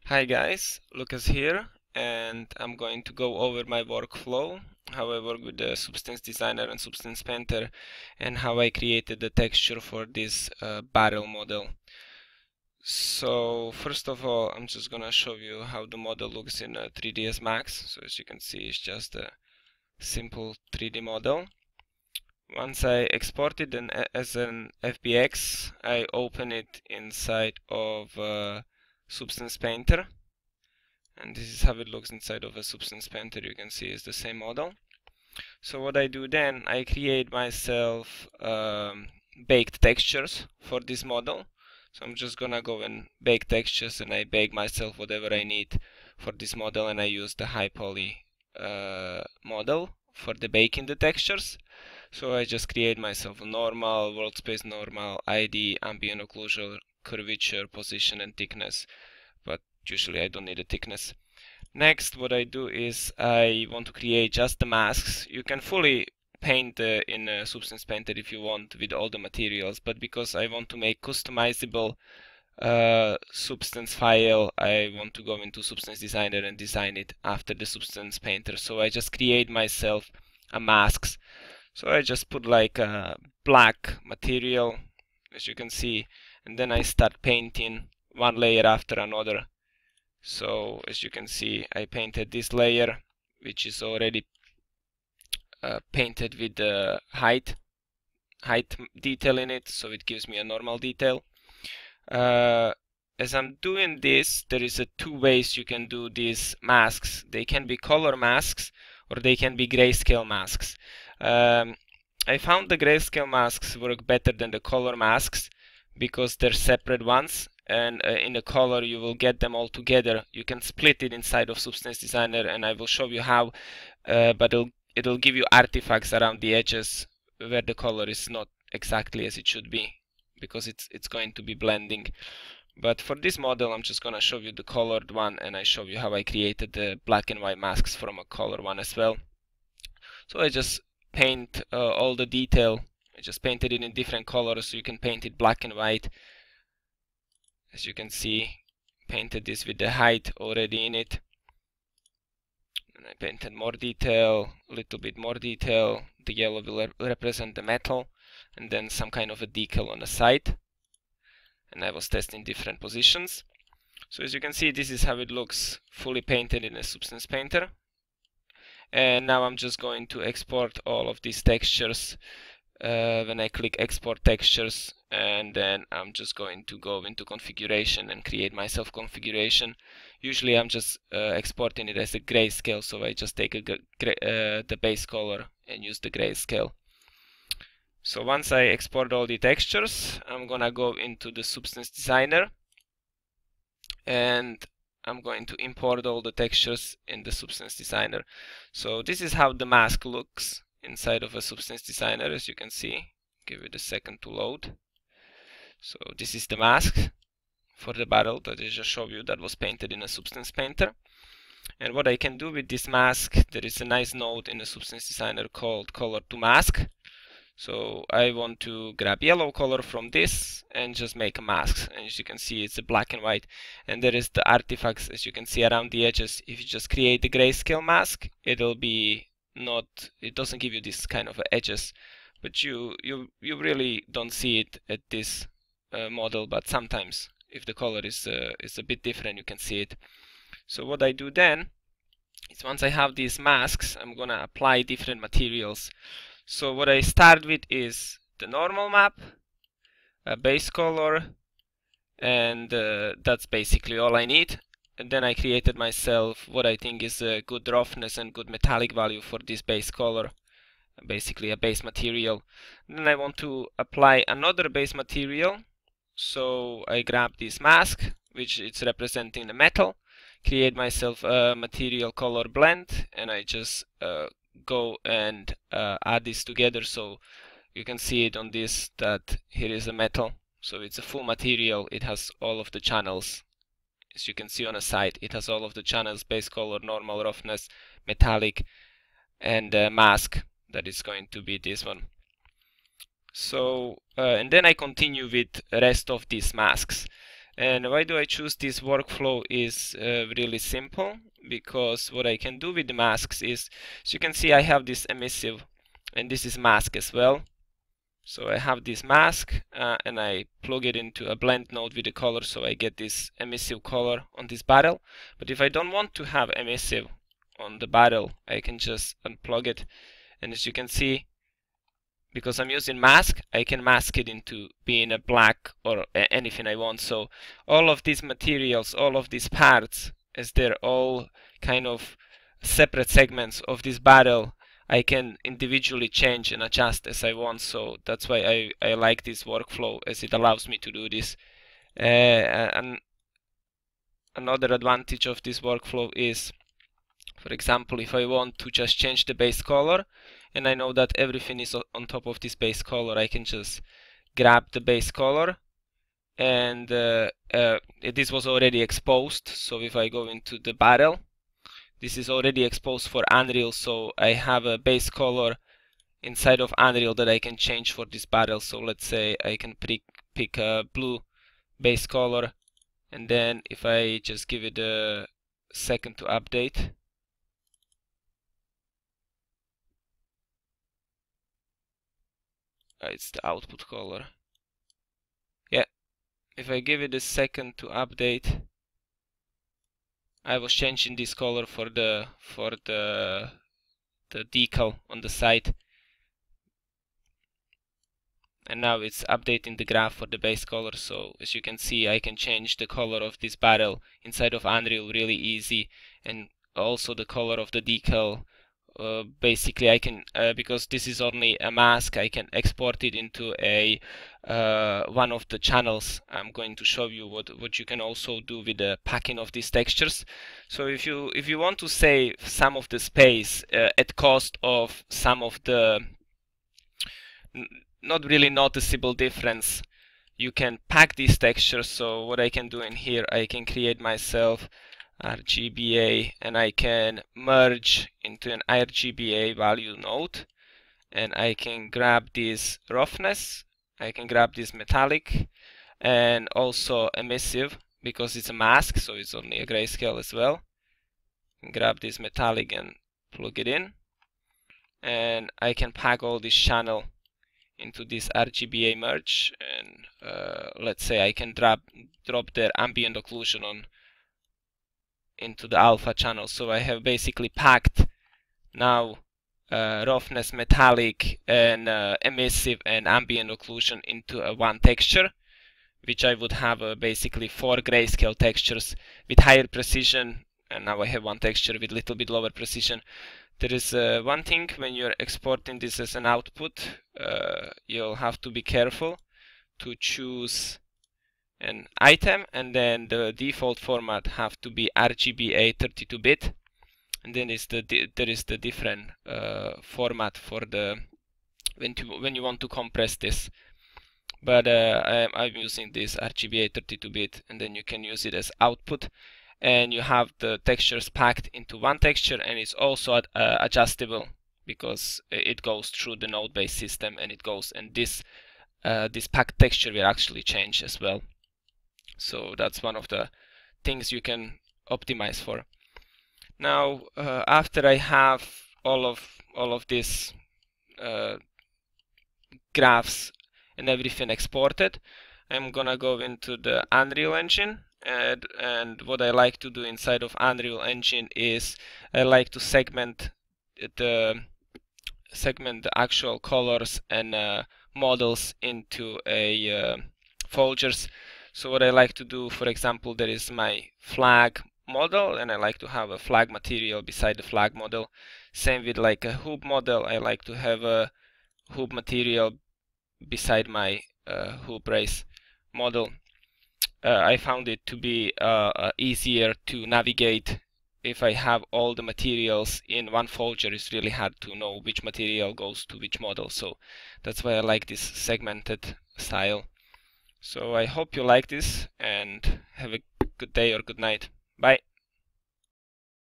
Hi guys, Lucas here, and I'm going to go over my workflow, how I work with the Substance Designer and Substance Painter, and how I created the texture for this barrel model. So first of all, I'm just gonna show you how the model looks in 3ds Max. So as you can see, it's just a simple 3D model. Once I export it as an FBX, I open it inside of Substance Painter. And this is how it looks inside of a Substance Painter. You can see it's the same model. So what I do then, I create myself baked textures for this model. So I'm just gonna go and bake textures, and I bake myself whatever I need for this model, and I use the high poly model for the baking the textures. So I just create myself a normal, world space normal, ID, ambient occlusion, curvature, position, and thickness. But usually I don't need a thickness. Next, what I do is I want to create just the masks. You can fully paint in a Substance Painter if you want with all the materials, but because I want to make customizable Substance file, I want to go into Substance Designer and design it after the Substance Painter. So I just create myself a masks. So I just put like a black material, as you can see, and then I start painting one layer after another. So as you can see, I painted this layer, which is already painted with the height detail in it, so it gives me a normal detail. As I'm doing this, there is two ways you can do these masks. They can be color masks or they can be grayscale masks. I found the grayscale masks work better than the color masks because they're separate ones, and in the color you will get them all together. You can split it inside of Substance Designer, and I will show you how, but it'll give you artifacts around the edges where the color is not exactly as it should be, because it's going to be blending. But for this model, I'm just gonna show you the colored one, and I show you how I created the black and white masks from a color one as well. So I just paint all the detail. I just painted it in different colors, so you can paint it black and white. As you can see, painted this with the height already in it. And I painted more detail, a little bit more detail. The yellow will represent the metal, and then some kind of a decal on the side. And I was testing different positions. So as you can see, this is how it looks fully painted in a Substance Painter. And now I'm just going to export all of these textures when I click export textures, and then I'm just going to go into configuration and create myself configuration. Usually I'm just exporting it as a grayscale, so I just take the base color and use the grayscale. So once I export all the textures, I'm gonna go into the Substance Designer, and I'm going to import all the textures in the Substance Designer. So this is how the mask looks inside of a Substance Designer, as you can see. Give it a second to load. So this is the mask for the barrel that I just showed you that was painted in a Substance Painter. And what I can do with this mask, there is a nice node in the Substance Designer called Color to Mask. So I want to grab yellow color from this and just make a mask. And as you can see, it's a black and white. And there is the artifacts, as you can see, around the edges. If you just create the grayscale mask, it'll be not, it doesn't give you this kind of edges. But you really don't see it at this model. But sometimes, if the color is a bit different, you can see it. So what I do then is, once I have these masks, I'm gonna apply different materials. So what I start with is the normal map, a base color, and that's basically all I need. And then I created myself what I think is a good roughness and good metallic value for this base color, basically a base material. Then I want to apply another base material. So I grab this mask, which it's representing the metal, create myself a material color blend, and I just go and add this together. So you can see it on this, that here is a metal, so it's a full material. It has all of the channels, as you can see on the side. It has all of the channels: base color, normal, roughness, metallic, and mask, that is going to be this one. So and then I continue with the rest of these masks. And why do I choose this workflow is really simple, because what I can do with the masks is, as you can see, I have this emissive and this is mask as well. So I have this mask and I plug it into a blend node with the color, so I get this emissive color on this barrel. But if I don't want to have emissive on the barrel, I can just unplug it. And as you can see, because I'm using mask, I can mask it into being a black or anything I want. So all of these materials, all of these parts, as they're all kind of separate segments of this barrel, I can individually change and adjust as I want. So that's why I like this workflow, as it allows me to do this. And another advantage of this workflow is, for example, if I want to just change the base color and I know that everything is on top of this base color, I can just grab the base color, and this was already exposed. So if I go into the barrel, this is already exposed for Unreal, so I have a base color inside of Unreal that I can change for this barrel. So let's say I can pick a blue base color, and then if I just give it a second to update, it's the output color. Yeah, if I give it a second to update, I was changing this color for the decal on the side, and now it's updating the graph for the base color. So as you can see, I can change the color of this barrel inside of Unreal really easy, and also the color of the decal. Basically I can, because this is only a mask, I can export it into a one of the channels. I'm going to show you what you can also do with the packing of these textures. So if you want to save some of the space at cost of some of the not really noticeable difference, you can pack these textures. So what I can do in here, I can create myself RGBA, and I can merge into an RGBA value node, and I can grab this roughness, I can grab this metallic, and also emissive, because it's a mask, so it's only a grayscale as well. I can grab this metallic and plug it in, and I can pack all this channel into this RGBA merge, and let's say I can drop their ambient occlusion into the alpha channel. So I have basically packed now roughness, metallic, and emissive and ambient occlusion into one texture, which I would have basically 4 grayscale textures with higher precision, and now I have one texture with a little bit lower precision. There is one thing when you're exporting this as an output, you'll have to be careful to choose an item, and then the default format have to be RGBA 32-bit, and then there is the different format for the when you want to compress this. But I'm using this RGBA 32-bit, and then you can use it as output, and you have the textures packed into one texture, and it's also adjustable because it goes through the node-based system, and it goes, and this packed texture will actually change as well. So that's one of the things you can optimize for. Now after I have all of these graphs and everything exported, I'm gonna go into the Unreal Engine, and what I like to do inside of Unreal Engine is I like to segment the actual colors and models into folders. So what I like to do, for example, there is my flag model, and I like to have a flag material beside the flag model. Same with like a hoob model, I like to have a hoob material beside my hoob race model. I found it to be easier to navigate. If I have all the materials in one folder, it's really hard to know which material goes to which model. So that's why I like this segmented style. So I hope you like this, and have a good day or good night. Bye.